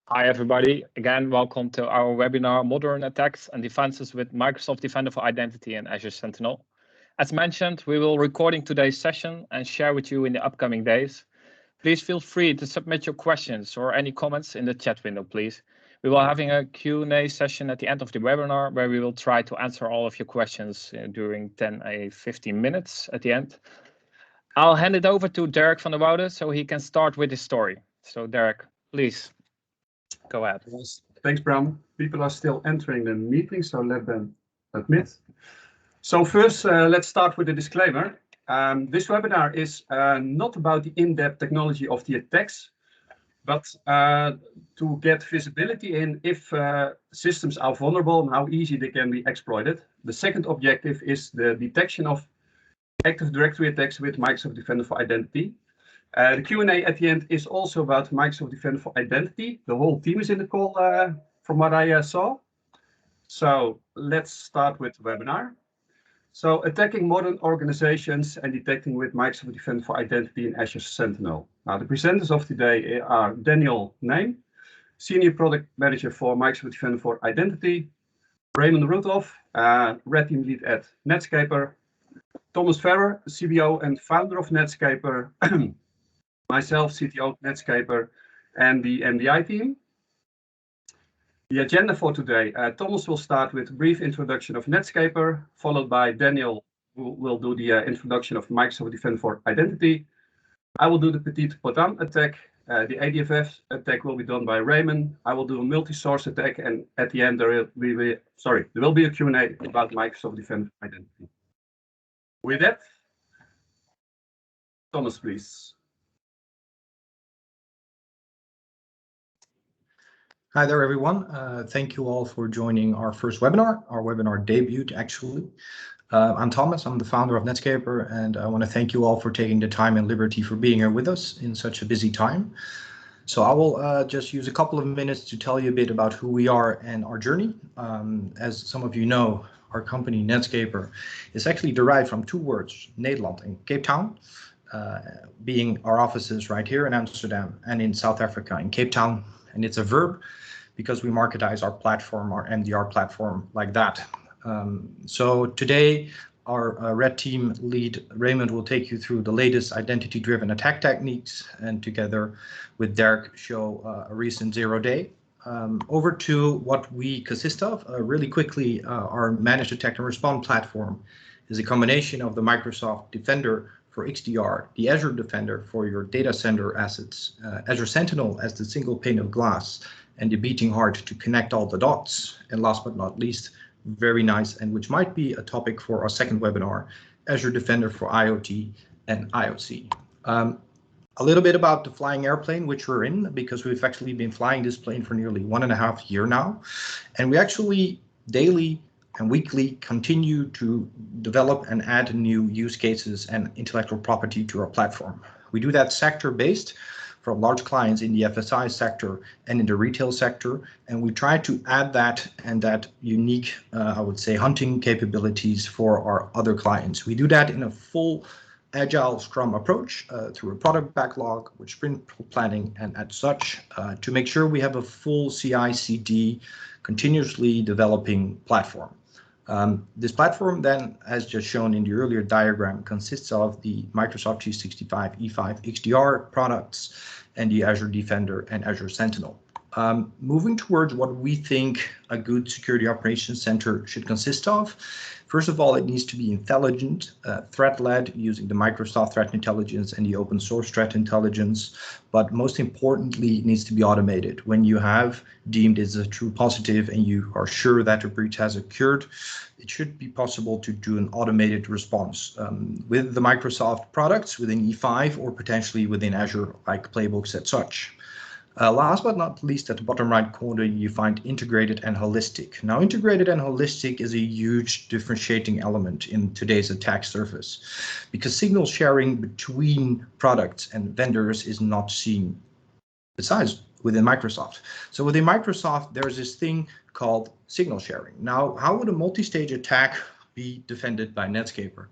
Hi everybody, again welcome to our webinar Modern Attacks and Defenses with Microsoft Defender for Identity and Azure Sentinel. As mentioned, we will recording today's session and share with you in the upcoming days. Please feel free to submit your questions or any comments in the chat window, please. We will having a Q&A session at the end of the webinar where we will try to answer all of your questions during 15 minutes at the end. I'll hand it over to Derk van der Woude so he can start with his story. So Derk, please. Go ahead. Yes, thanks, Bram. People are still entering the meeting, so let them admit. So first, let's start with a disclaimer. This webinar is not about the in-depth technology of the attacks, but to get visibility in if systems are vulnerable and how easy they can be exploited. The second objective is the detection of Active Directory attacks with Microsoft Defender for Identity. The Q&A at the end is also about Microsoft Defender for Identity. The whole team is in the call from what I saw. So let's start with the webinar. So attacking modern organizations and detecting with Microsoft Defender for Identity and Azure Sentinel. Now the presenters of today are Naim, Senior Product Manager for Microsoft Defender for Identity, Raymond Roethof, Red Team Lead at Netscaper, Thomas Verwer, CBO and founder of Netscaper, myself, CTO of Netscaper, and the MDI team. The agenda for today, Thomas will start with a brief introduction of Netscaper, followed by Daniel, who will do the introduction of Microsoft Defender for Identity. I will do the Petitpotam attack. The ADFS attack will be done by Raymond. I will do a multi-source attack, and at the end there will be a Q&A about Microsoft Defender for Identity. With that, Thomas, please. Hi there, everyone. Thank you all for joining our first webinar, our webinar debut, actually. I'm Thomas, I'm the founder of Netscaper, and I want to thank you all for taking the time and liberty for being here with us in such a busy time. So I will just use a couple of minutes to tell you a bit about who we are and our journey. As some of you know, our company Netscaper is actually derived from two words, Nederland and Cape Town, being our offices right here in Amsterdam and in South Africa in Cape Town. And it's a verb because we marketize our platform, our MDR platform, like that. So today, our Red Team lead, Raymond, will take you through the latest identity-driven attack techniques, and together with Derk, show a recent zero-day. Over to what we consist of. Really quickly, our Managed Detect and Respond platform is a combination of the Microsoft Defender for XDR, the Azure Defender for your data center assets, Azure Sentinel as the single pane of glass, and the beating heart to connect all the dots. And last but not least, very nice, and which might be a topic for our second webinar, Azure Defender for IoT and IoC. A little bit about the flying airplane, which we're in, because we've actually been flying this plane for nearly 1.5 years now. And we actually daily and weekly continue to develop and add new use cases and intellectual property to our platform. We do that sector-based from large clients in the FSI sector and in the retail sector, and we try to add that and that unique, I would say, hunting capabilities for our other clients. We do that in a full agile Scrum approach through a product backlog with sprint planning and as such to make sure we have a full CI/CD continuously developing platform. This platform then, as just shown in the earlier diagram, consists of the Microsoft 365 E5 XDR products and the Azure Defender and Azure Sentinel. Moving towards what we think a good security operations center should consist of. First of all, it needs to be intelligent, threat-led, using the Microsoft Threat Intelligence and the open source threat intelligence. But most importantly, it needs to be automated. When you have deemed it a true positive and you are sure that a breach has occurred, it should be possible to do an automated response with the Microsoft products within E5 or potentially within Azure, like playbooks and such. Last but not least, at the bottom right corner, you find integrated and holistic. Now, integrated and holistic is a huge differentiating element in today's attack surface, because signal sharing between products and vendors is not seen besides within Microsoft. So within Microsoft, there's this thing called signal sharing. Now, how would a multi-stage attack be defended by Netscaper?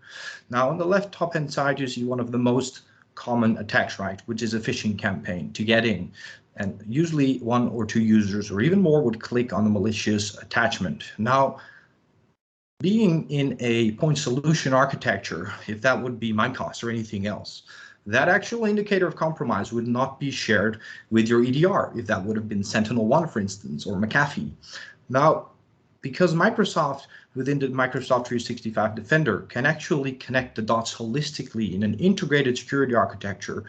Now, on the left top hand side, you see one of the most common attacks, right? Which is a phishing campaign to get in. And usually 1 or 2 users or even more would click on the malicious attachment. Now, being in a point solution architecture, if that would be Mimecast or anything else, that actual indicator of compromise would not be shared with your EDR, if that would have been Sentinel-1, for instance, or McAfee. Now, because Microsoft, within the Microsoft 365 Defender, can actually connect the dots holistically in an integrated security architecture,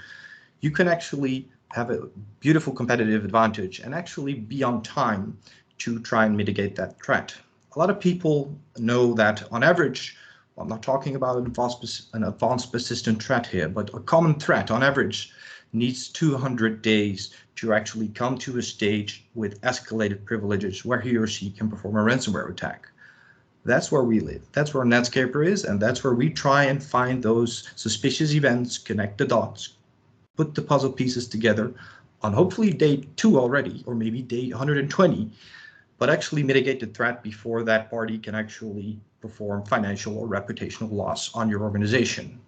you can actually have a beautiful competitive advantage and actually be on time to try and mitigate that threat. A lot of people know that on average, I'm not talking about an advanced persistent threat here, but a common threat on average needs 200 days to actually come to a stage with escalated privileges where he or she can perform a ransomware attack. That's where we live. That's where Netscaper is, and that's where we try and find those suspicious events, connect the dots, put the puzzle pieces together on hopefully day 2 already, or maybe day 120, but actually mitigate the threat before that party can actually perform financial or reputational loss on your organization.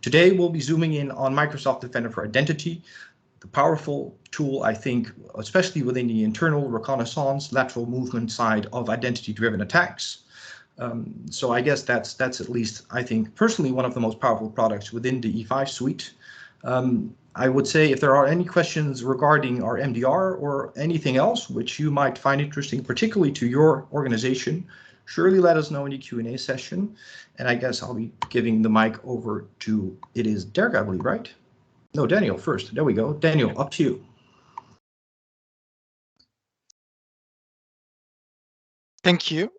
Today, we'll be zooming in on Microsoft Defender for Identity, the powerful tool, I think, especially within the internal reconnaissance, lateral movement side of identity-driven attacks. So I guess that's at least, I think, personally, one of the most powerful products within the E5 suite. I would say if there are any questions regarding our MDR or anything else which you might find interesting, particularly to your organization, surely let us know in the Q&A session. And I guess I'll be giving the mic over to, it is Derk, I believe, right? No, Daniel first. There we go. Daniel, up to you. Thank you.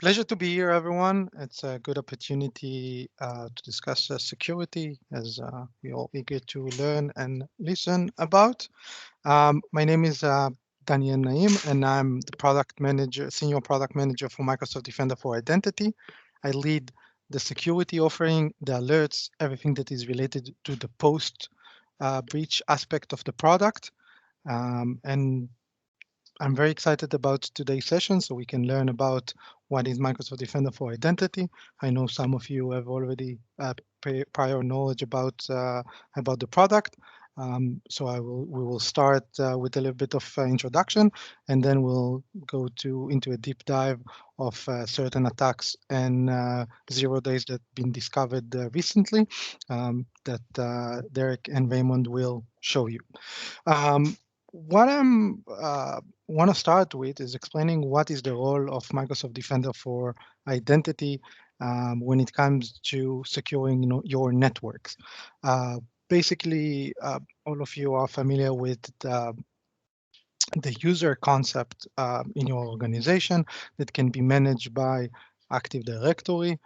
Pleasure to be here, everyone. It's a good opportunity to discuss security, as we're all eager to learn and listen about. My name is Daniel Naim, and I'm the product manager, senior product manager for Microsoft Defender for Identity. I lead the security offering, the alerts, everything that is related to the post breach aspect of the product. And I'm very excited about today's session so we can learn about what is Microsoft Defender for Identity. I know some of you have already prior knowledge about the product. So we will start with a little bit of introduction, and then we'll go into a deep dive of certain attacks and 0 days that have been discovered recently that Derk and Raymond will show you. What I'm want to start with is explaining what is the role of Microsoft Defender for Identity when it comes to securing your networks. Basically, all of you are familiar with the user concept in your organization that can be managed by Active Directory,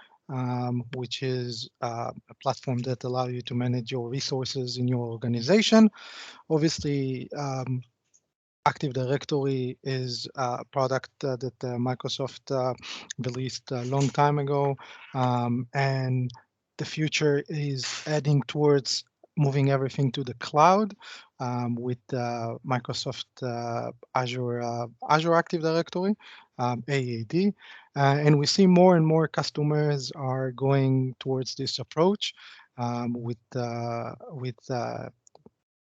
which is a platform that allows you to manage your resources in your organization. Obviously, Active Directory is a product that Microsoft released a long time ago, and the future is heading towards moving everything to the cloud with Microsoft Azure Active Directory, AAD, and we see more and more customers are going towards this approach with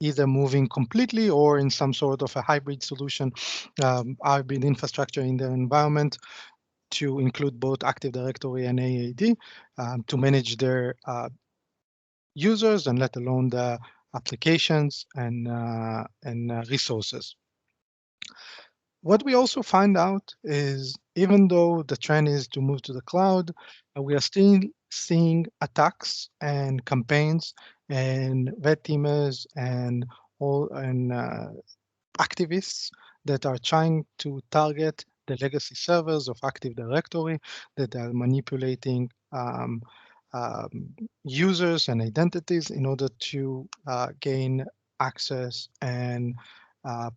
either moving completely or in some sort of a hybrid solution, hybrid infrastructure in their environment to include both Active Directory and AAD to manage their users and let alone the applications and resources. What we also find out is even though the trend is to move to the cloud, we are still seeing attacks and campaigns and red teamers and activists that are trying to target the legacy servers of Active Directory that are manipulating users and identities in order to gain access and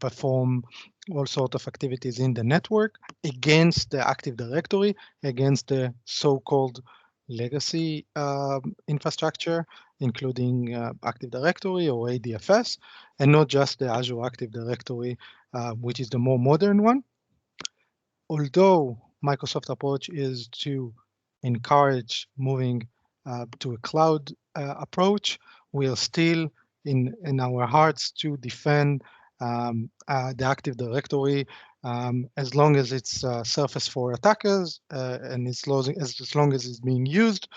perform all sorts of activities in the network against the Active Directory, against the so-called legacy infrastructure, including Active Directory or ADFS, and not just the Azure Active Directory, which is the more modern one. Although Microsoft's approach is to encourage moving to a cloud approach, we are still in our hearts to defend the Active Directory as long as it's surface for attackers and as long as it's being used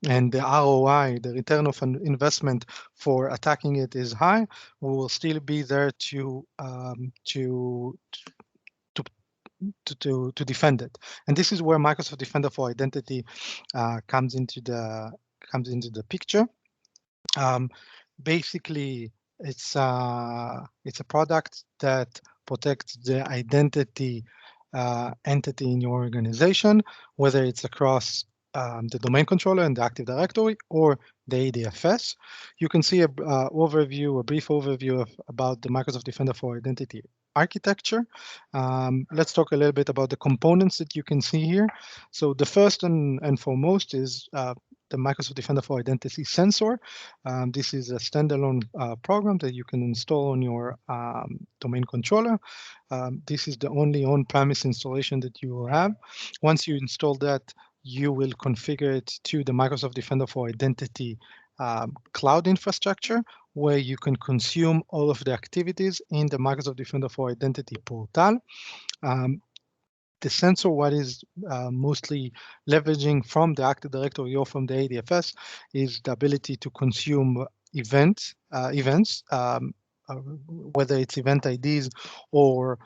and the ROI, the return of an investment for attacking it is high, we will still be there to defend it. And this is where Microsoft Defender for Identity comes into the picture. Basically, it's a product that protects the identity entity in your organization, whether it's across the domain controller and the Active Directory or the ADFS. You can see a brief overview about the Microsoft Defender for Identity architecture. Let's talk a little bit about the components that you can see here. So the first and foremost is the Microsoft Defender for Identity sensor. This is a standalone program that you can install on your domain controller. This is the only on-premise installation that you will have. Once you install that, you will configure it to the Microsoft Defender for Identity cloud infrastructure, where you can consume all of the activities in the Microsoft Defender for Identity portal. The sensor, what is mostly leveraging from the Active Directory or from the ADFS, is the ability to consume events, whether it's event IDs or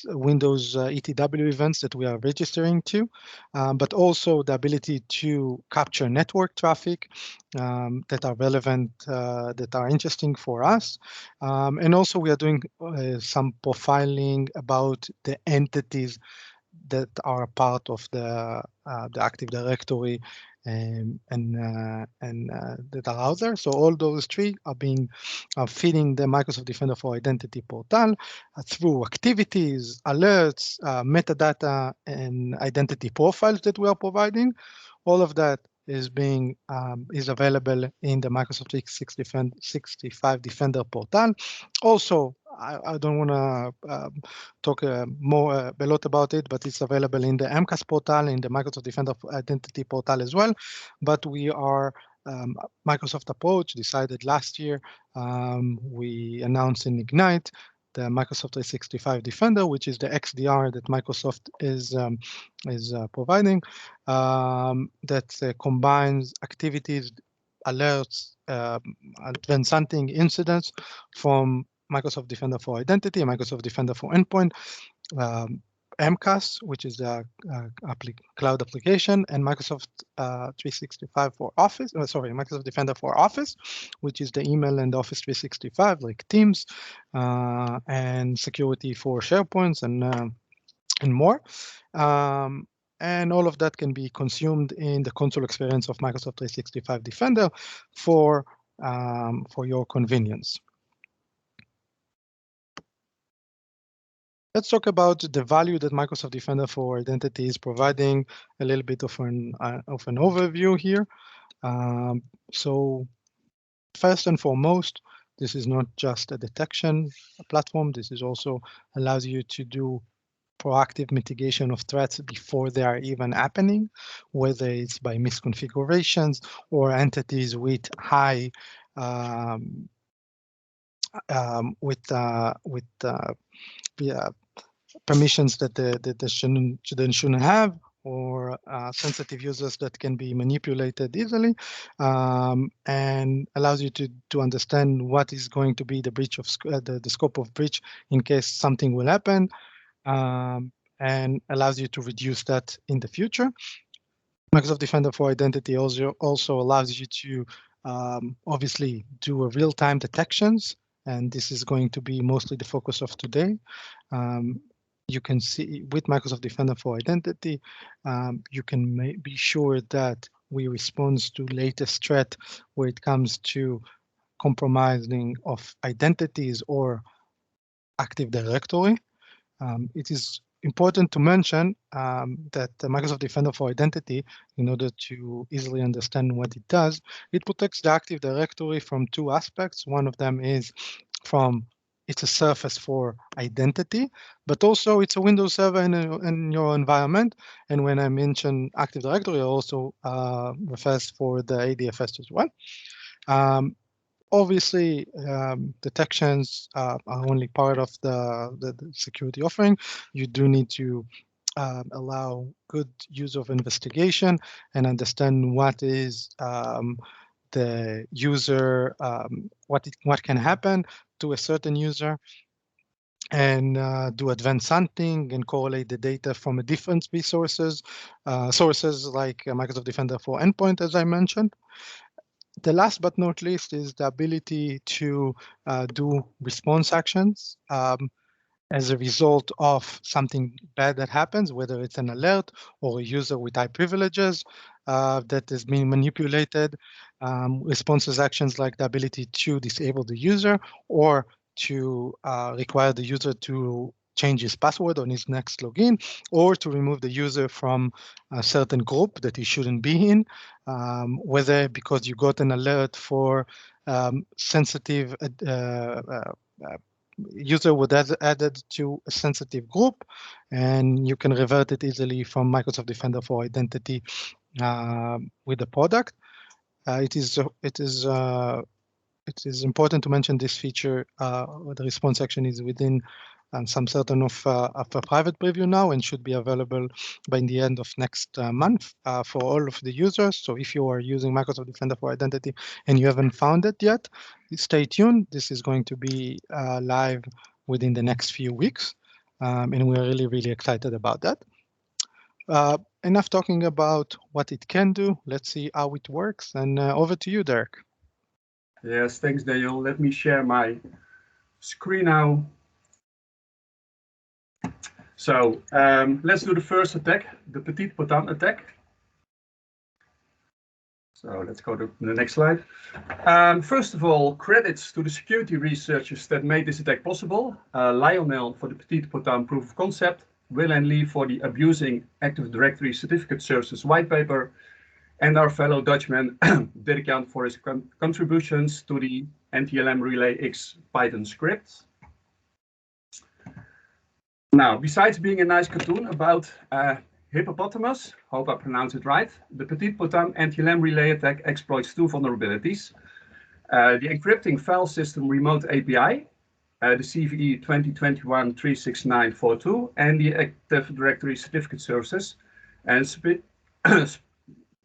Windows ETW events that we are registering to, but also the ability to capture network traffic that are relevant, that are interesting for us. And also we are doing some profiling about the entities that are part of the Active Directory and that are out there. So all those three are feeding the Microsoft Defender for Identity portal through activities, alerts, metadata, and identity profiles that we are providing. All of that is available in the Microsoft 365 Defender portal. Also, I don't want to talk a lot about it, but it's available in the MCAS portal, in the Microsoft Defender for Identity portal as well. But we are Microsoft approach decided last year. We announced in Ignite the Microsoft 365 Defender, which is the XDR that Microsoft is providing, that combines activities, alerts, advanced hunting incidents from Microsoft Defender for Identity, Microsoft Defender for Endpoint, MCAS, which is the cloud application, and Microsoft 365 for Office. Microsoft Defender for Office, which is the email and Office 365, like Teams, and security for SharePoints and more. And all of that can be consumed in the console experience of Microsoft 365 Defender for your convenience. Let's talk about the value that Microsoft Defender for Identity is providing. A little bit of an overview here. So first and foremost, this is not just a detection platform. This is also allows you to do proactive mitigation of threats before they are even happening, whether it's by misconfigurations or entities with high permissions that they shouldn't have, or sensitive users that can be manipulated easily, and allows you to understand what is going to be the breach of the scope of breach in case something will happen, and allows you to reduce that in the future. Microsoft Defender for Identity also allows you to obviously do a real-time detections, and this is going to be mostly the focus of today. You can see with Microsoft Defender for Identity, you can be sure that we respond to latest threat where it comes to compromising of identities or Active Directory. It is important to mention that the Microsoft Defender for Identity, in order to easily understand what it does, it protects the Active Directory from two aspects. One of them is from it's a surface for identity, but also it's a Windows server in your environment. And when I mention Active Directory, I also refers for the ADFS as well. Obviously, detections are only part of the security offering. You do need to allow good use of investigation and understand what is the user, what can happen to a certain user, and do advanced hunting and correlate the data from different resources, sources like Microsoft Defender for Endpoint, as I mentioned. The last but not least is the ability to do response actions as a result of something bad that happens, whether it's an alert or a user with high privileges that is being manipulated. Responses actions like the ability to disable the user or to require the user to change his password on his next login, or to remove the user from a certain group that he shouldn't be in, whether because you got an alert for sensitive user was added to a sensitive group, and you can revert it easily from Microsoft Defender for Identity with the product. It is important to mention this feature. The response action is within some certain of a private preview now, and should be available by the end of next month for all of the users. So if you are using Microsoft Defender for Identity and you haven't found it yet, stay tuned. This is going to be live within the next few weeks, and we're really excited about that. Enough talking about what it can do. Let's see how it works, and over to you, Derk. Yes, thanks, Daniel. Let me share my screen now. So let's do the first attack, the Petitpotam attack. So let's go to the next slide. First of all, credits to the security researchers that made this attack possible. Lionel for the Petitpotam proof of concept, Will and Lee for the Abusing Active Directory Certificate Services white paper, and our fellow Dutchman, Derk, for his contributions to the NTLM Relay X Python script. Now, besides being a nice cartoon about hippopotamus, hope I pronounced it right, the Petitpotam NTLM relay attack exploits two vulnerabilities. The encrypting file system remote API, the CVE 2021-36942, and the Active Directory Certificate Services, and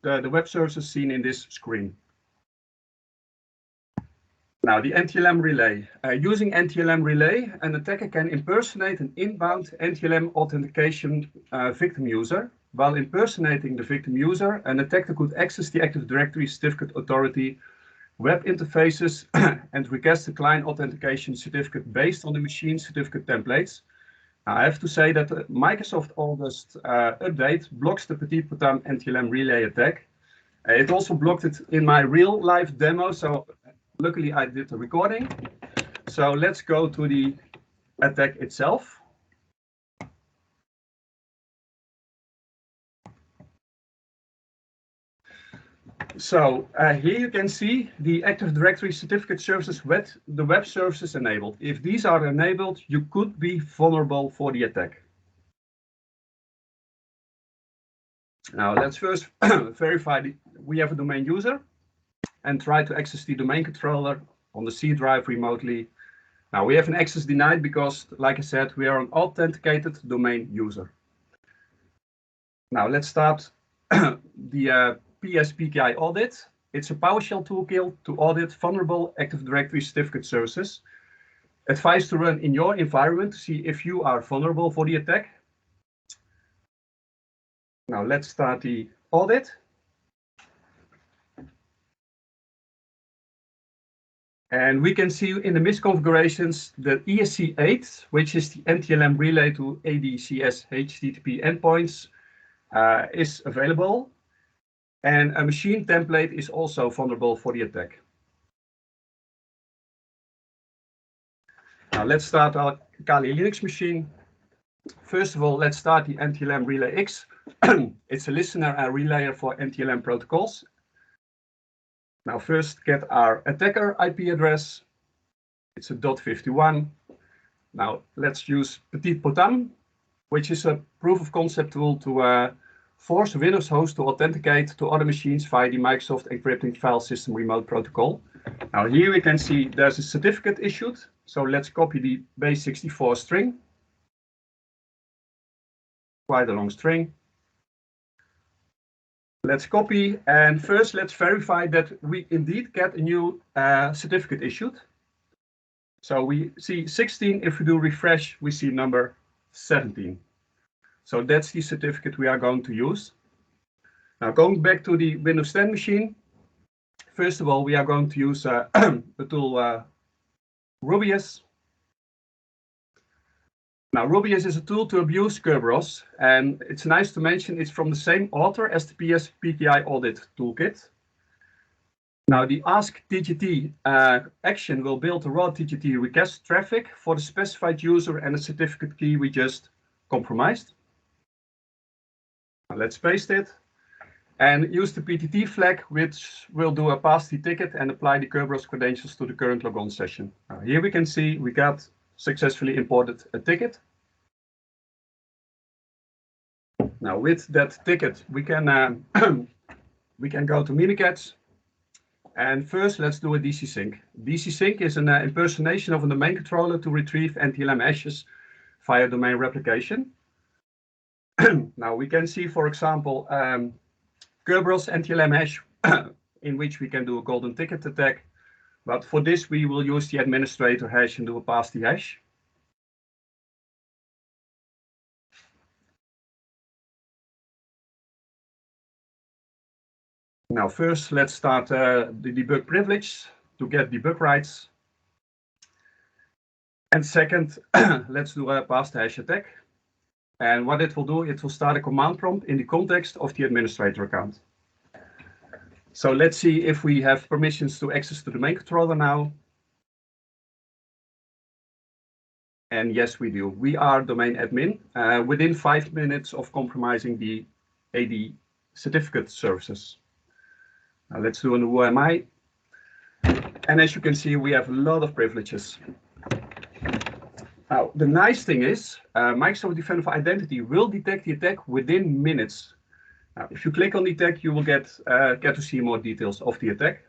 the web services seen in this screen. Now, the NTLM relay. Using NTLM relay, an attacker can impersonate an inbound NTLM authentication victim user. While impersonating the victim user, an attacker could access the Active Directory Certificate Authority web interfaces and request a client authentication certificate based on the machine certificate templates. Now, I have to say that the Microsoft August update blocks the Petitpotam NTLM relay attack. It also blocked it in my real life demo, so luckily I did the recording. So let's go to the attack itself. So here you can see the Active Directory Certificate Services with the web services enabled. If these are enabled, you could be vulnerable for the attack. Now let's first verify we have a domain user and try to access the domain controller on the C drive remotely. Now we have an access denied because, like I said, we are an authenticated domain user. Now let's start the PSPKI audit. It's a PowerShell toolkit to audit vulnerable Active Directory certificate services. Advised to run in your environment to see if you are vulnerable for the attack. Now let's start the audit. And we can see in the misconfigurations that ESC8, which is the NTLM relay to ADCS HTTP endpoints, is available. And a machine template is also vulnerable for the attack. Now let's start our Kali Linux machine. First of all, let's start the NTLM Relay X. It's a listener and relayer for NTLM protocols. Now first get our attacker IP address. It's a .51. Now let's use Petitpotam, which is a proof of concept tool to force a Windows host to authenticate to other machines via the Microsoft Encrypting File System Remote Protocol. Now here we can see there's a certificate issued. So let's copy the base64 string. Quite a long string. Let's copy, and first let's verify that we indeed get a new certificate issued. So we see 16, if we do refresh, we see number 17. So that's the certificate we are going to use. Now going back to the Windows 10 machine, first of all, we are going to use the tool Rubius. Now, Rubius is a tool to abuse Kerberos, and it's nice to mention it's from the same author as the PS PKI audit toolkit. Now, the ask TGT action will build a raw TGT request traffic for the specified user and the certificate key we just compromised. Now, let's paste it and use the PTT flag, which will do a pass the ticket and apply the Kerberos credentials to the current logon session. Now, here we can see we got successfully imported a ticket. Now with that ticket, we can go to Mimikat. And first, let's do a DC sync. DC sync is an impersonation of a domain controller to retrieve NTLM hashes via domain replication. Now we can see, for example, Kerberos NTLM hash in which we can do a golden ticket attack. But for this, we will use the administrator hash and do a pass the hash. Now, first, let's start the debug privilege to get debug rights. And second, let's do a pass the hash attack. And what it will do, it will start a command prompt in the context of the administrator account. So let's see if we have permissions to access the domain controller now. And yes, we do. We are domain admin within 5 minutes of compromising the AD certificate services. Now let's do an who am I. And as you can see, we have a lot of privileges. Now, the nice thing is Microsoft Defender for Identity will detect the attack within minutes. Now, if you click on the attack, you will get to see more details of the attack.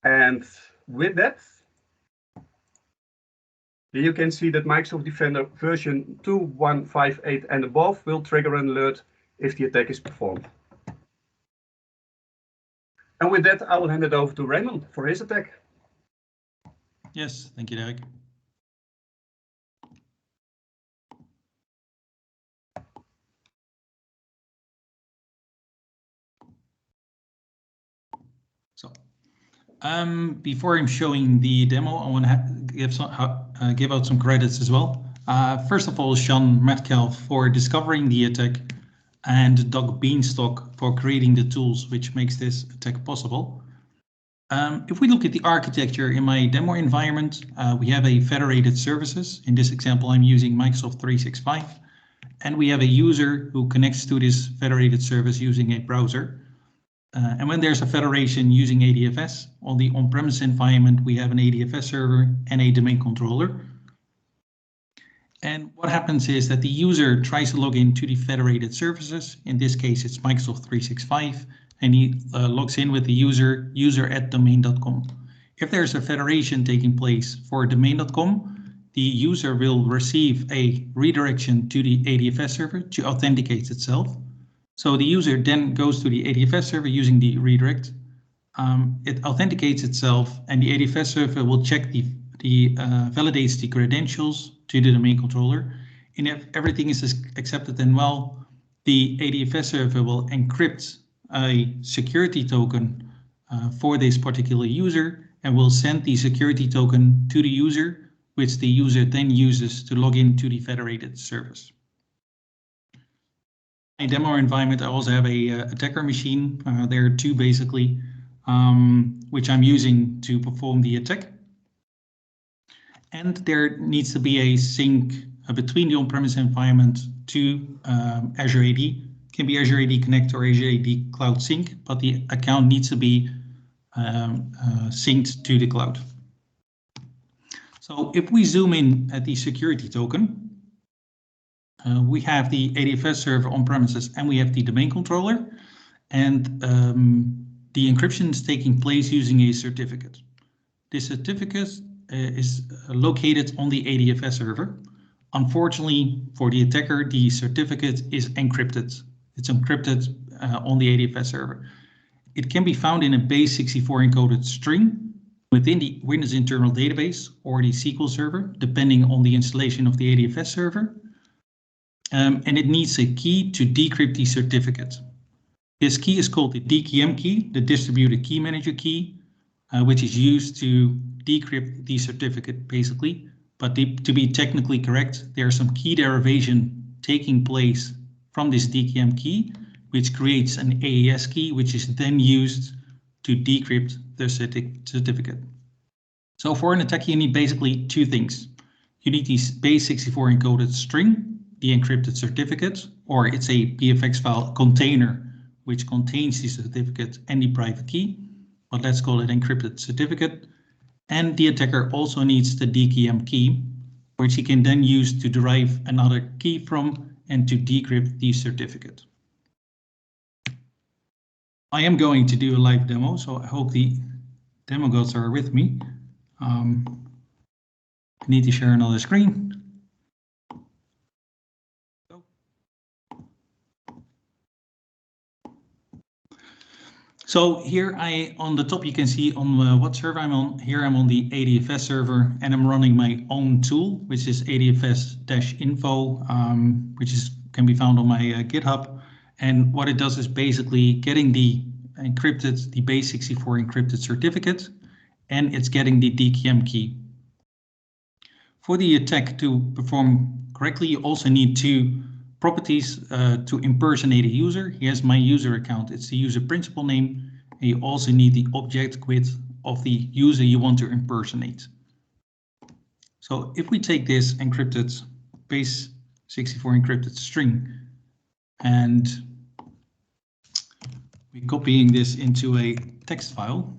And with that, you can see that Microsoft Defender version 2.158 and above will trigger an alert if the attack is performed. And with that, I will hand it over to Raymond for his attack. Yes, thank you, Derk. So, before I'm showing the demo, I want to give out some credits as well. First of all, Sean Metcalf for discovering the attack, and Doug Beanstalk for creating the tools which makes this attack possible. If we look at the architecture in my demo environment, we have a federated services. In this example, I'm using Microsoft 365, and we have a user who connects to this federated service using a browser. And when there's a federation using ADFS, on the on-premise environment, we have an ADFS server and a domain controller. And what happens is that the user tries to log into the federated services. In this case, it's Microsoft 365, and he logs in with the user@domain.com. If there's a federation taking place for domain.com, the user will receive a redirection to the ADFS server to authenticate itself. So the user then goes to the ADFS server using the redirect. It authenticates itself, and the ADFS server will check validates the credentials to the domain controller. And if everything is accepted and well, the ADFS server will encrypt a security token for this particular user and will send the security token to the user, which the user then uses to log into the federated service. In demo environment, I also have a attacker machine. There are two basically, which I'm using to perform the attack. And there needs to be a sync between the on-premise environment to Azure AD. It can be Azure AD Connect or Azure AD Cloud Sync, but the account needs to be synced to the cloud. So if we zoom in at the security token, we have the ADFS server on premises and we have the domain controller. and the encryption is taking place using a certificate. This certificate is located on the ADFS server. Unfortunately for the attacker, the certificate is encrypted. It's encrypted on the ADFS server. It can be found in a base64 encoded string within the Windows internal database or the SQL server, depending on the installation of the ADFS server. And it needs a key to decrypt the certificate. This key is called the DKM key, the distributed key manager key, which is used to decrypt the certificate basically. But to be technically correct, there's some key derivation taking place from this DKM key, which creates an AES key, which is then used to decrypt the certificate. So for an attack, you need basically two things. You need this base64 encoded string, the encrypted certificate, or it's a PFX file container, which contains the certificate and the private key, but let's call it encrypted certificate. And the attacker also needs the DKM key, which he can then use to derive another key from and to decrypt the certificate. I am going to do a live demo, so I hope the demo gods are with me. I need to share another screen. So here on the top you can see on what server I'm on. Here I'm on the ADFS server and I'm running my own tool, which is ADFS-info, which can be found on my GitHub. And what it does is basically getting the base64 encrypted certificate, and it's getting the DKM key. For the attack to perform correctly, you also need two properties to impersonate a user. Here's my user account. It's the user principal name. And you also need the object width of the user you want to impersonate. So if we take this encrypted base64 encrypted string and we're copying this into a text file,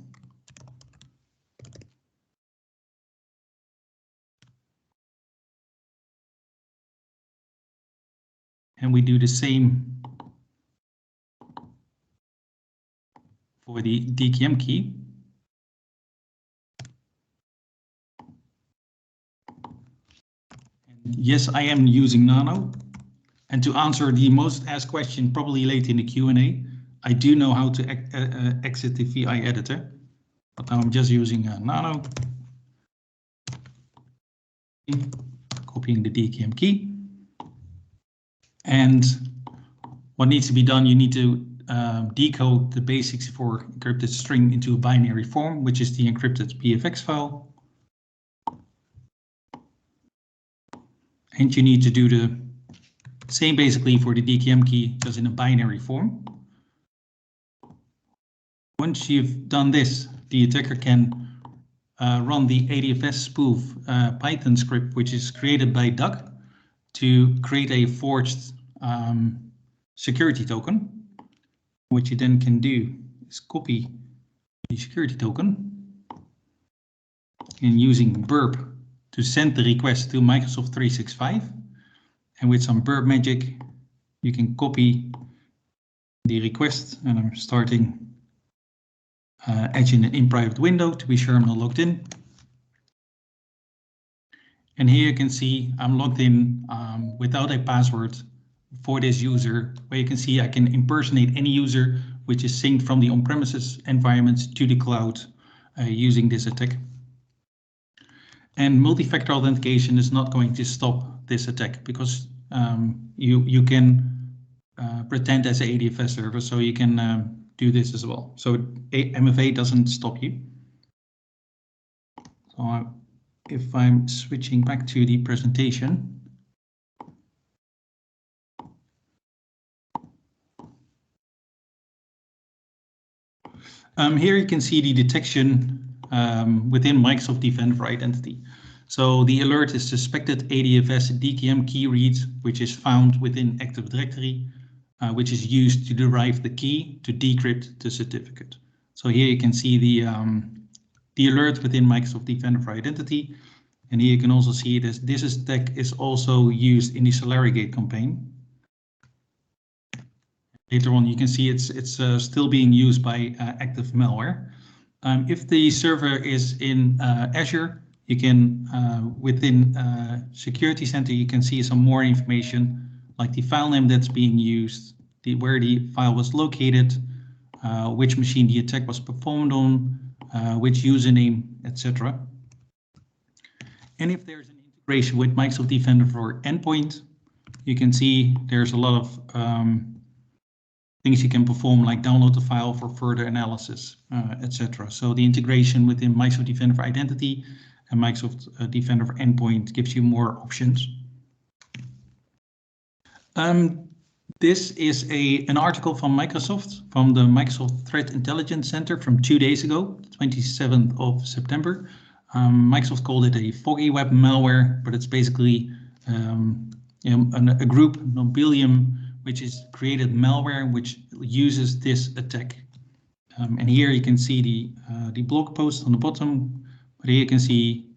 and we do the same for the DKM key. And yes, I am using Nano. And to answer the most asked question, probably late in the Q&A, I do know how to exit the VI editor, but now I'm just using Nano. Copying the DKM key. And what needs to be done, you need to decode the base64 encrypted string into a binary form, which is the encrypted PFX file. And you need to do the same basically for the DKM key, just in a binary form. Once you've done this, the attacker can run the ADFS spoof Python script, which is created by Derk, to create a forged security token. What you then can do is copy the security token and using burp to send the request to Microsoft 365. And with some burp magic, you can copy the request. And I'm starting Edge in private window to be sure I'm not logged in. And here you can see I'm logged in without a password for this user, where you can see I can impersonate any user which is synced from the on-premises environment to the cloud using this attack. And multi-factor authentication is not going to stop this attack because you can pretend as an ADFS server, so you can do this as well. So MFA doesn't stop you. So if I'm switching back to the presentation, here you can see the detection within Microsoft Defender for Identity. So the alert is suspected ADFS DKM key read, which is found within Active Directory, which is used to derive the key to decrypt the certificate. So here you can see the alert within Microsoft Defender for Identity. And here you can also see that this attack is also used in the Solarigate campaign. later on, you can see it's still being used by active malware. If the server is in Azure, you can, within Security Center, you can see some more information, like the file name that's being used, where the file was located, which machine the attack was performed on, which username, etc. And if there's an integration with Microsoft Defender for Endpoint, you can see there's a lot of things you can perform, like download the file for further analysis, etc. So the integration within Microsoft Defender for Identity and Microsoft Defender for Endpoint gives you more options. This is an article from Microsoft, from the Microsoft Threat Intelligence Center from 2 days ago, 27th of September. Microsoft called it a foggy web malware, but it's basically a group, Nobilium, which is created malware which uses this attack. And here you can see the blog post on the bottom, but here you can see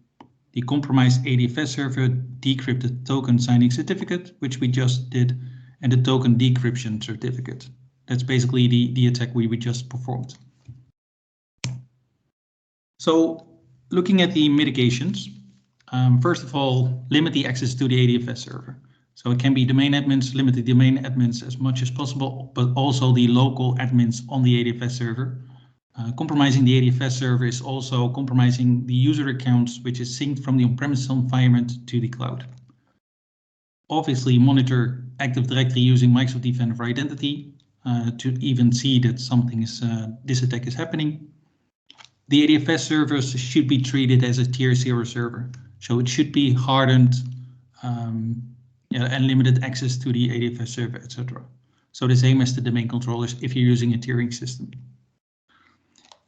the compromised ADFS server decrypted token signing certificate, which we just did, and the token decryption certificate. That's basically the attack we just performed. So looking at the mitigations, first of all, limit the access to the ADFS server. So it can be domain admins, limit the domain admins as much as possible, but also the local admins on the ADFS server. Compromising the ADFS server is also compromising the user accounts, which is synced from the on-premise environment to the cloud. Obviously, monitor Active Directory using Microsoft Defender for Identity to even see that something is this attack is happening. The ADFS servers should be treated as a tier 0 server, so it should be hardened and limited access to the ADFS server, etc. So the same as the domain controllers if you're using a tiering system.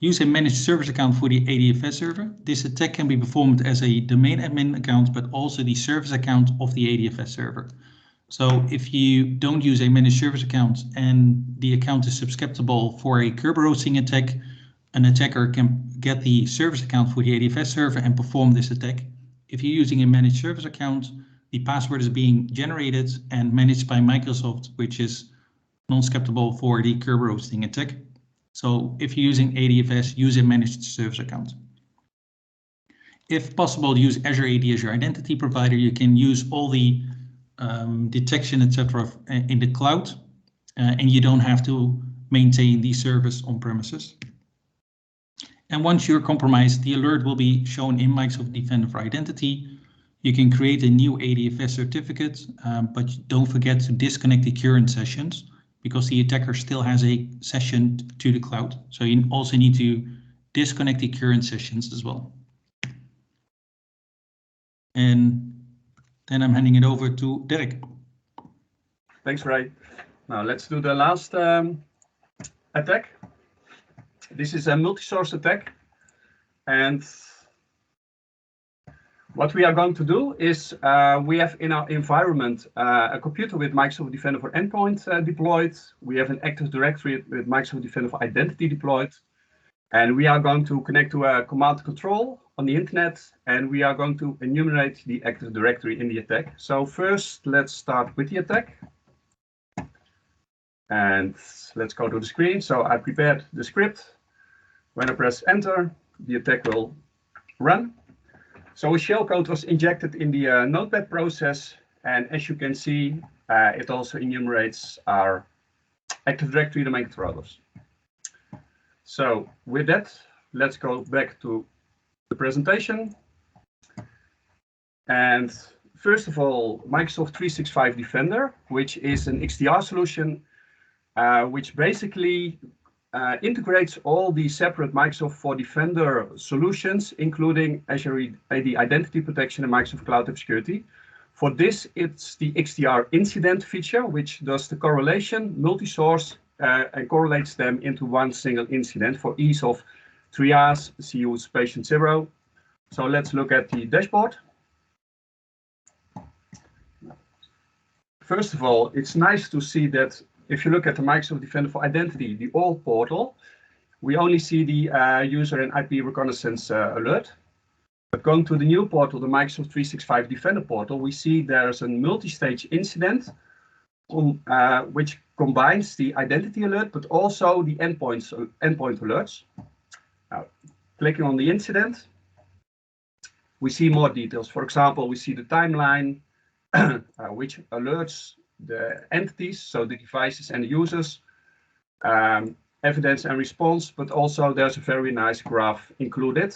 Use a managed service account for the ADFS server. This attack can be performed as a domain admin account, but also the service account of the ADFS server. So if you don't use a managed service account and the account is susceptible for a Kerberos hosting attack, an attacker can get the service account for the ADFS server and perform this attack. If you're using a managed service account, the password is being generated and managed by Microsoft, which is non-susceptible for the Kerberos hosting attack. So if you're using ADFS, use a managed service account. If possible, use Azure AD as your identity provider. You can use all the detection, etc. in the cloud, and you don't have to maintain the service on premises. And once you're compromised, the alert will be shown in Microsoft Defender for Identity. You can create a new ADFS certificate, but don't forget to disconnect the current sessions, because the attacker still has a session to the cloud. So you also need to disconnect the current sessions as well. And then I'm handing it over to Derk. Thanks, Ray. Now let's do the last attack. This is a multi-source attack. And what we are going to do is we have in our environment a computer with Microsoft Defender for Endpoint deployed. We have an Active Directory with Microsoft Defender for Identity deployed. And we are going to connect to a command control on the internet, and we are going to enumerate the Active Directory in the attack. So first, let's start with the attack. And let's go to the screen. So I prepared the script. When I press enter, the attack will run. So a shellcode was injected in the notepad process, and as you can see, it also enumerates our Active Directory domain controllers. So with that, let's go back to the presentation. And first of all, Microsoft 365 Defender, which is an XDR solution, which basically integrates all the separate Microsoft for Defender solutions, including Azure AD Identity Protection and Microsoft Cloud App Security. For this, it's the XDR incident feature, which does the correlation, multi-source, and correlates them into one single incident for ease of triage, use patient 0. So let's look at the dashboard. First of all, it's nice to see that if you look at the Microsoft Defender for Identity, the old portal, we only see the user and IP reconnaissance alert. But going to the new portal, the Microsoft 365 Defender portal, we see there's a multi-stage incident which combines the identity alert, but also the endpoint alerts. Now, clicking on the incident, we see more details. For example, we see the timeline, which alerts the entities, so the devices and the users, evidence and response, but also there's a very nice graph included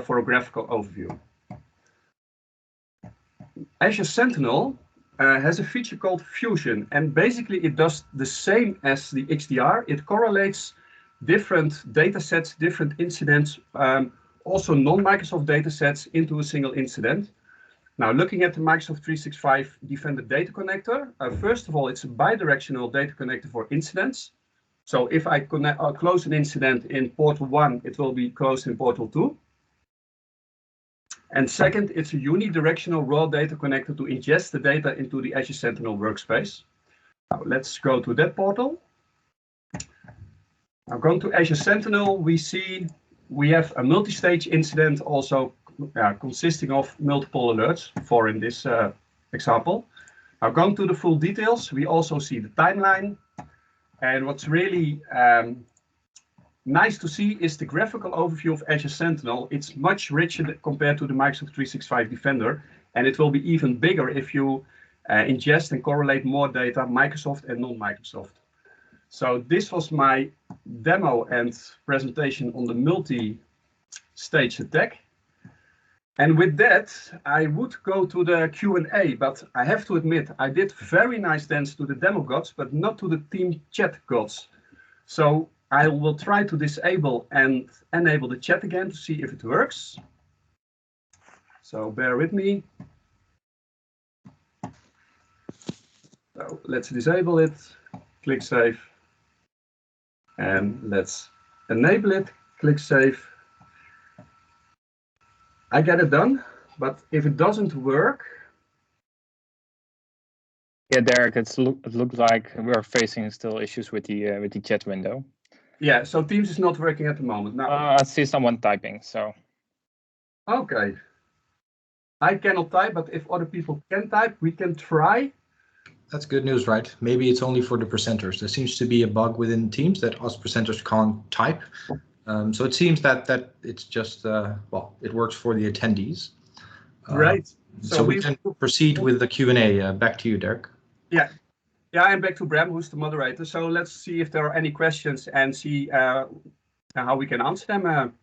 for a graphical overview. Azure Sentinel has a feature called Fusion, and basically it does the same as the XDR. It correlates different data sets, different incidents, also non-Microsoft data sets into a single incident. Now, looking at the Microsoft 365 Defender Data Connector, first of all, it's a bidirectional data connector for incidents. So if I close an incident in portal 1, it will be closed in portal 2. And second, it's a unidirectional raw data connector to ingest the data into the Azure Sentinel workspace. Now, let's go to that portal. Now, going to Azure Sentinel, we see we have a multi-stage incident also consisting of multiple alerts, 4 in this example. Now, going to the full details, we also see the timeline. And what's really nice to see is the graphical overview of Azure Sentinel. It's much richer compared to the Microsoft 365 Defender, and it will be even bigger if you ingest and correlate more data, Microsoft and non-Microsoft. So this was my demo and presentation on the multi-stage attack. And with that, I would go to the Q&A, but I have to admit, I did very nice dance to the demo gods, but not to the team chat gods. So I will try to disable and enable the chat again to see if it works. So bear with me. So let's disable it, click save, and let's enable it, click save. I get it done, but if it doesn't work. Yeah, Derek, it looks like we are facing still issues with the chat window. Yeah, so Teams is not working at the moment. Now I see someone typing, so. Okay. I cannot type, but if other people can type, we can try. That's good news, right? Maybe it's only for the presenters. There seems to be a bug within Teams that us presenters can't type. So it seems that it's just, well, it works for the attendees. Right. So we can proceed with the Q&A. Back to you, Derk. Yeah. Yeah, I'm back to Bram, who's the moderator. So let's see if there are any questions and see how we can answer them.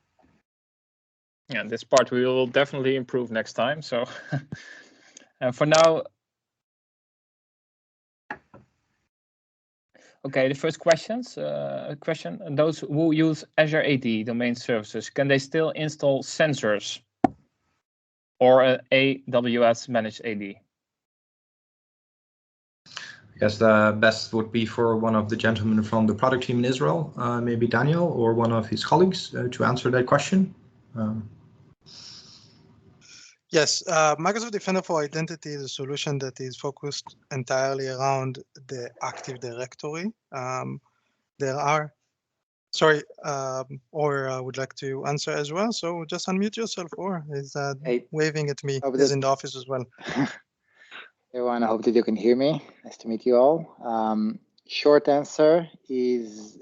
Yeah, this part we will definitely improve next time. So for now. Okay, the first question, those who use Azure AD domain services, can they still install sensors or an AWS managed AD? I guess the best would be for one of the gentlemen from the product team in Israel, maybe Daniel or one of his colleagues to answer that question. Yes, Microsoft Defender for Identity is a solution that is focused entirely around the Active Directory. There are, sorry, or I would like to answer as well. So just unmute yourself, or is waving at me, is in the office as well. Everyone, I hope that you can hear me. Nice to meet you all. Short answer is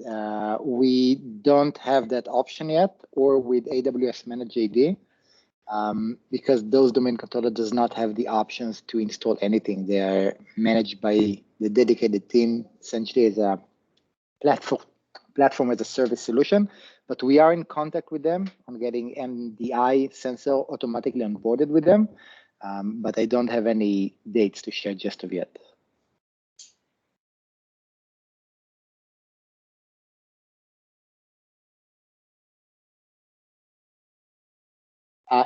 we don't have that option yet, or with AWS Managed AD. Because those domain controller does not have the options to install anything. They are managed by the dedicated team, essentially as a platform as a service solution. But we are in contact with them on getting MDI sensor automatically onboarded with them. But I don't have any dates to share just of yet.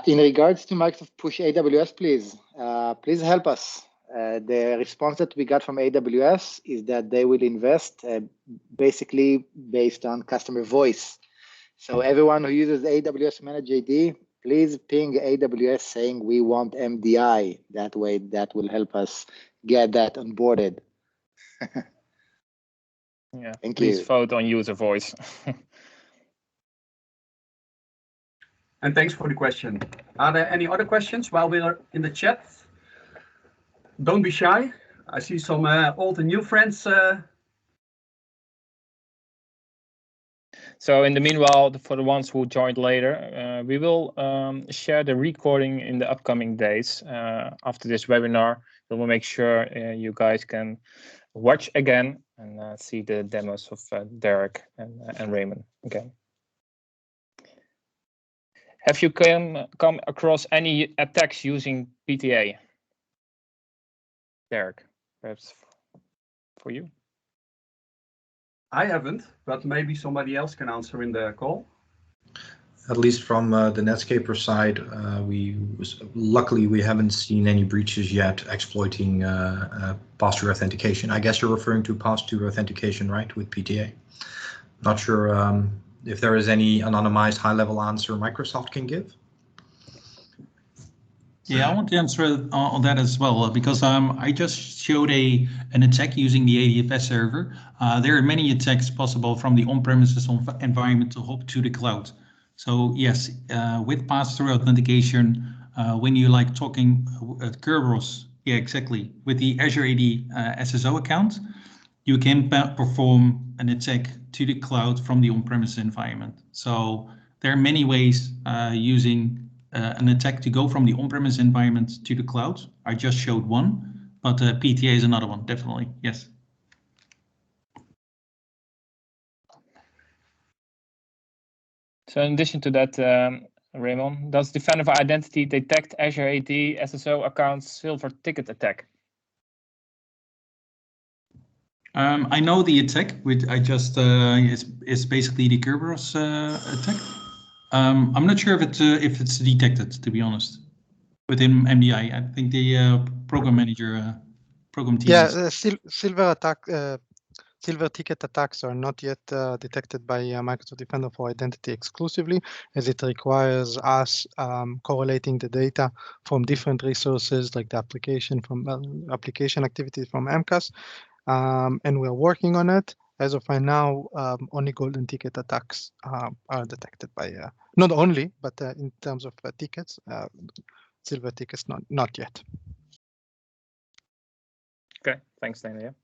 In regards to Microsoft Push AWS, please help us. The response that we got from AWS is that they will invest basically based on customer voice. So everyone who uses AWS Managed AD, please ping AWS saying we want MDI. That way, that will help us get that onboarded. Yeah, Thank please you. vote on user voice. And thanks for the question. Are there any other questions while we are in the chat? Don't be shy. I see some old and new friends. So in the meanwhile, for the ones who joined later, we will share the recording in the upcoming days. After this webinar, we will make sure you guys can watch again and see the demos of Derk and Raymond again. Have you come across any attacks using PTA? Derk, perhaps for you? I haven't, but maybe somebody else can answer in the call. At least from the Netscaper side, luckily we haven't seen any breaches yet exploiting pass-through authentication. I guess you're referring to pass-through authentication, right, with PTA? Not sure if there is any anonymized high-level answer Microsoft can give. Yeah, I want to answer on that as well, because I just showed an attack using the ADFS server. There are many attacks possible from the on-premises environment to hop to the cloud. So yes, with pass-through authentication, when you like talking Kerberos, yeah, exactly, with the Azure AD SSO account, you can perform an attack to the cloud from the on-premises environment. So there are many ways using an attack to go from the on-premise environment to the cloud. I just showed one, but PTA is another one, definitely, yes. So in addition to that, Raymond, does Defender for Identity detect Azure AD SSO accounts silver ticket attack? I know the attack, which I just is basically the Kerberos attack. I'm not sure if it's detected, to be honest, within MDI. I think the program manager, program team. Yeah, silver ticket attacks are not yet detected by Microsoft Defender for Identity exclusively, as it requires us correlating the data from different resources, like the application application activities from MCAS, and we're working on it. As of right now, only golden ticket attacks are detected by, not only, but in terms of tickets, silver tickets not yet. Okay, thanks, Daniel.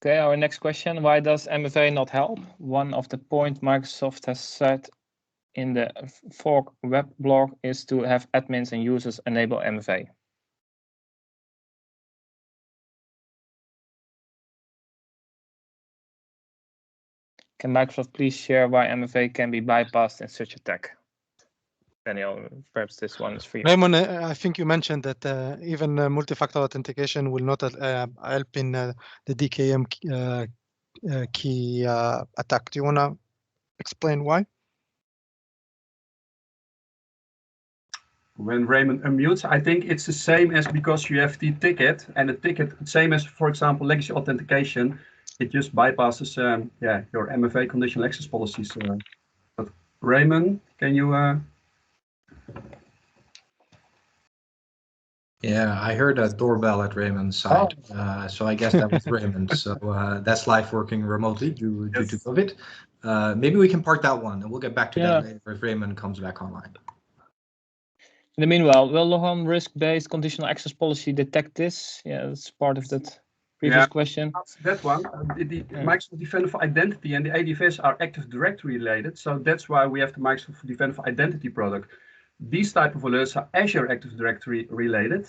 Okay, our next question, why does MFA not help? One of the points Microsoft has said in the fork web blog is to have admins and users enable MFA. Can Microsoft please share why MFA can be bypassed in such attack? Daniel, perhaps this one is for you. Raymond, I think you mentioned that even multi-factor authentication will not help in the DKM key attack. Do you want to explain why? When Raymond unmutes, I think it's the same as because you have the ticket, and the ticket, same as, for example, legacy authentication, it just bypasses your MFA conditional access policies. But Raymond, can you? Yeah, I heard a doorbell at Raymond's side, so I guess that was Raymond. So that's live working remotely due to COVID. Maybe we can park that one, and we'll get back to that later if Raymond comes back online. In the meanwhile, will Lohan risk-based conditional access policy detect this? Yeah, that's part of that previous question. That one, the Microsoft Defender for Identity and the ADFS are Active Directory related, so that's why we have the Microsoft Defender for Identity product. These type of alerts are Azure Active Directory related.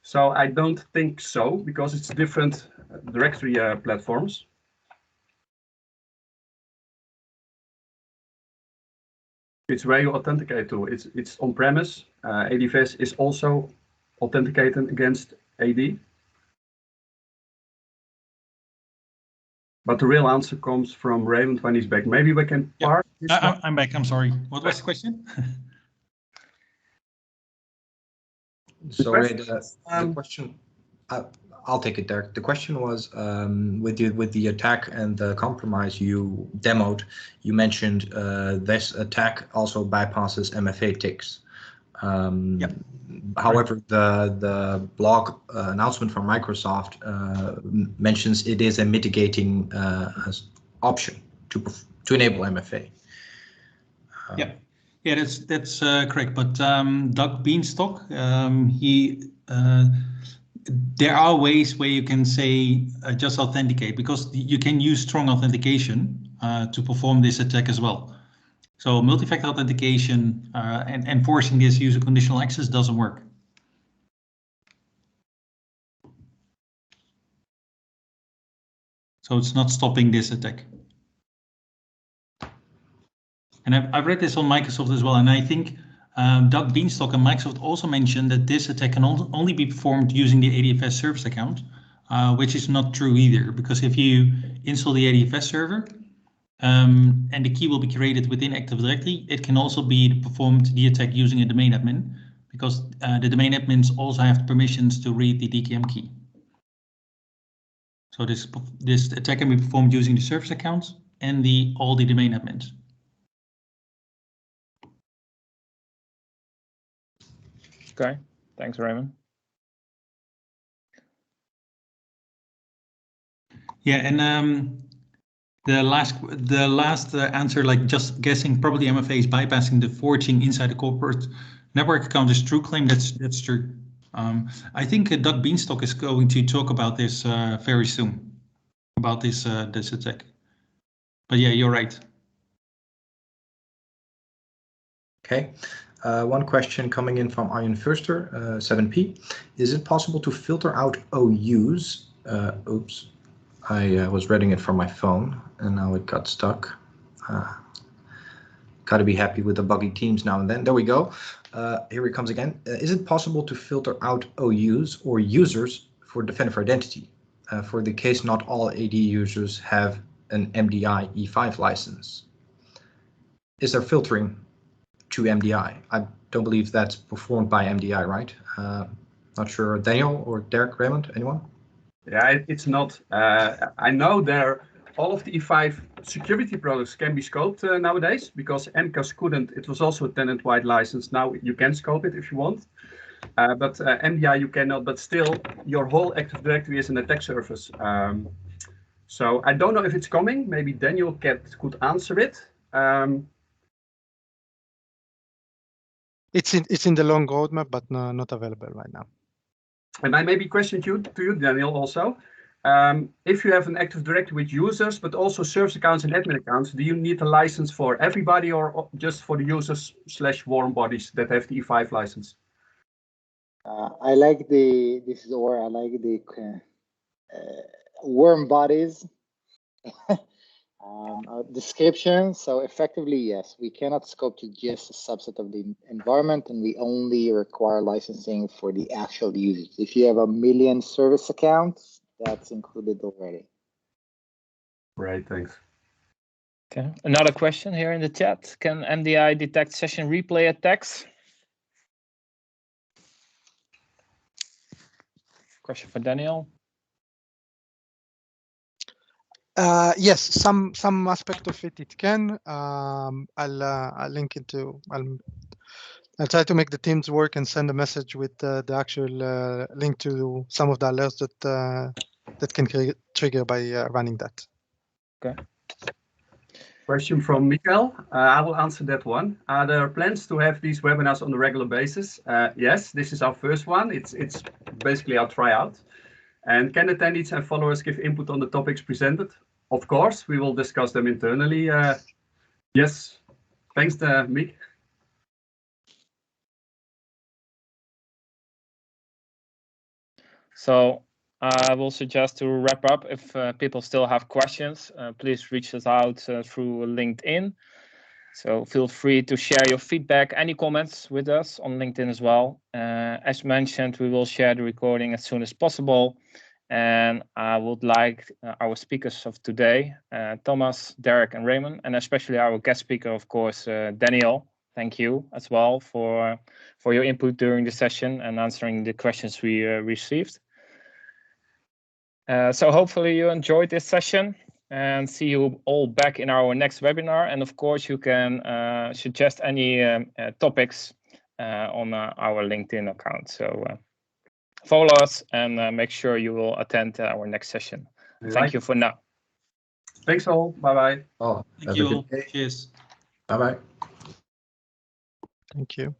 So I don't think so, because it's different directory platforms. It's where you authenticate to. It's on-premise. ADFS is also authenticated against AD. But the real answer comes from Raymond when he's back. Maybe we can park. I'm back. I'm sorry. What was the question? So the question, I'll take it, Derk. The question was with the attack and the compromise you demoed, you mentioned this attack also bypasses MFA ticks. However, the blog announcement from Microsoft mentions it is a mitigating option to enable MFA. Yeah, that's correct. But Doug Beanstalk, there are ways where you can say just authenticate, because you can use strong authentication to perform this attack as well. So multi-factor authentication and enforcing this user conditional access doesn't work. So it's not stopping this attack. And I've read this on Microsoft as well, and I think Doug Beanstalk and Microsoft also mentioned that this attack can only be performed using the ADFS service account, which is not true either, because if you install the ADFS server and the key will be created within Active Directory, it can also be performed the attack using a domain admin, because the domain admins also have permissions to read the DKIM key. So this attack can be performed using the service accounts and all the domain admins. Okay, thanks, Raymond. Yeah, and the last answer, like just guessing, probably MFA is bypassing the forging inside the corporate network account is true claim. That's true. I think Doug Beanstalk is going to talk about this very soon, about this attack. But yeah, you're right. Okay. One question coming in from Arjen Furster, 7P. Is it possible to filter out OUs? Oops, I was reading it from my phone and now it got stuck. Got to be happy with the buggy Teams now and then. There we go. Here it comes again. Is it possible to filter out OUs or users for Defender for Identity? For the case not all AD users have an MDI E5 license. Is there filtering to MDI? I don't believe that's performed by MDI, right? Not sure, Daniel or Derk, Raymond, anyone? Yeah, it's not. I know all of the E5 security products can be scoped nowadays, because MCAS couldn't. It was also a tenant-wide license. Now you can scope it if you want. But MDI you cannot, but still your whole Active Directory is an attack surface. So I don't know if it's coming. Maybe Daniel could answer it. It's in the long roadmap, but not available right now. And I maybe question to you, Daniel, also. If you have an Active Directory with users, but also service accounts and admin accounts, do you need a license for everybody or just for the users / warm bodies that have the E5 license? I like the warm bodies description. So effectively, yes, we cannot scope to just a subset of the environment, and we only require licensing for the actual users. If you have 1 million service accounts, that's included already. Great, thanks. Okay, another question here in the chat. Can MDI detect session replay attacks? Question for Daniel. Yes, some aspect of it can. I'll link into. I'll try to make the teams work and send a message with the actual link to some of the alerts that can trigger by running that. Okay. Question from Mikael. I will answer that one. Are there plans to have these webinars on a regular basis? Yes, this is our first one. It's basically our tryout. And can attendees and followers give input on the topics presented? Of course, we will discuss them internally. Yes, thanks, Mick. So I will suggest to wrap up. If people still have questions, please reach us out through LinkedIn. So feel free to share your feedback, any comments with us on LinkedIn as well. As mentioned, we will share the recording as soon as possible. And I would like our speakers of today, Thomas, Derek, and Raymond, and especially our guest speaker, of course, Daniel. Thank you as well for your input during the session and answering the questions we received. So hopefully you enjoyed this session, and see you all back in our next webinar. And of course, you can suggest any topics on our LinkedIn account. So follow us and make sure you will attend our next session. Thank you for now. Thanks all. Bye-bye. Oh, Thank you all. Cheers. Bye-bye. Thank you.